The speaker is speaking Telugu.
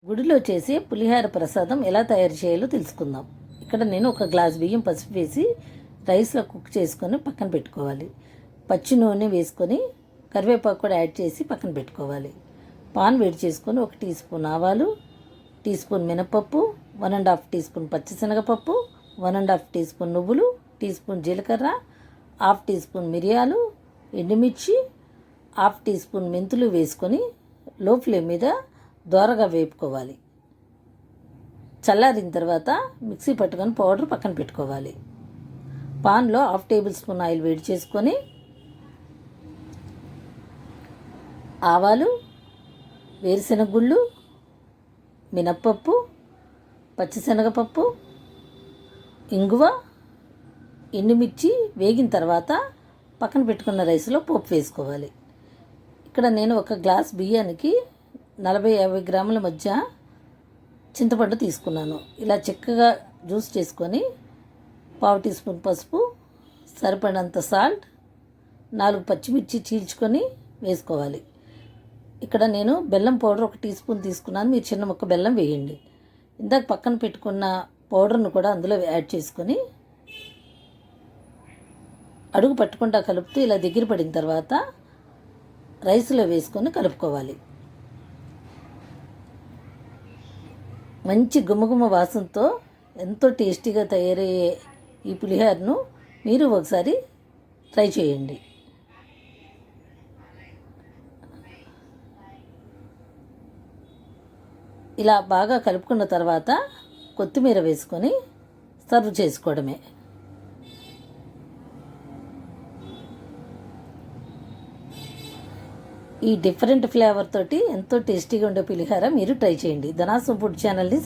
గుడిలో చేసే పులిహార ప్రసాదం ఎలా తయారు చేయాలో తెలుసుకుందాం. ఇక్కడ నేను ఒక గ్లాస్ బియ్యం పసుపు వేసి రైస్లో కుక్ చేసుకొని పక్కన పెట్టుకోవాలి. పచ్చి నూనె వేసుకొని కరివేపాకు కూడా యాడ్ చేసి పక్కన పెట్టుకోవాలి. పాన్ వేడి చేసుకొని 1 టీ స్పూన్ ఆవాలు, టీ స్పూన్ మినపప్పు, 1½ టీ స్పూన్ పచ్చిశనగపప్పు, 1½ టీ స్పూన్ నువ్వులు, టీ స్పూన్ జీలకర్ర, హాఫ్ టీ స్పూన్ మిరియాలు, ఎండుమిర్చి, హాఫ్ టీ స్పూన్ మెంతులు వేసుకొని లో ఫ్లేమ్ మీద దోరగా వేపుకోవాలి. చల్లారిన తర్వాత మిక్సీ పట్టుకొని పౌడర్ పక్కన పెట్టుకోవాలి. పాన్లో హాఫ్ టేబుల్ స్పూన్ ఆయిల్ వేడి చేసుకొని ఆవాలు, వేరుశెనగ గుళ్ళు, మినప్పప్పు, పచ్చిశనగపప్పు, ఇంగువ, ఎండుమిర్చి వేగిన తర్వాత పక్కన పెట్టుకున్న రైస్లో పోపు వేసుకోవాలి. ఇక్కడ నేను ఒక గ్లాస్ బియ్యానికి 40-50 గ్రాముల మధ్య చింతపండు తీసుకున్నాను. ఇలా చిక్కగా జ్యూస్ చేసుకొని 1/2 టీ స్పూన్ పసుపు, సరిపడినంత సాల్ట్, 4 పచ్చిమిర్చి చీల్చుకొని వేసుకోవాలి. ఇక్కడ నేను బెల్లం పౌడర్ 1 టీ స్పూన్ తీసుకున్నాను. మీరు చిన్న ముక్క బెల్లం వేయండి. ఇందాక పక్కన పెట్టుకున్న పౌడర్ను కూడా అందులో యాడ్ చేసుకొని అడుగు పట్టుకుంటా కలుపుతూ ఇలా దగ్గర పడిన తర్వాత రైస్లో వేసుకొని కలుపుకోవాలి. మంచి గుమగుమ వాసనతో ఎంతో టేస్టీగా తయారయ్యే ఈ పులిహోరను మీరు ఒకసారి ట్రై చేయండి. ఇలా బాగా కలుపుకున్న తర్వాత కొత్తిమీర వేసుకొని సర్వ్ చేసుకోవడమే. ఈ డిఫరెంట్ ఫ్లేవర్ తోటి ఎంతో టేస్టీగా ఉండే పులిహోర మీరు ట్రై చేయండి. ధనాసం ఫుడ్ ఛానల్ని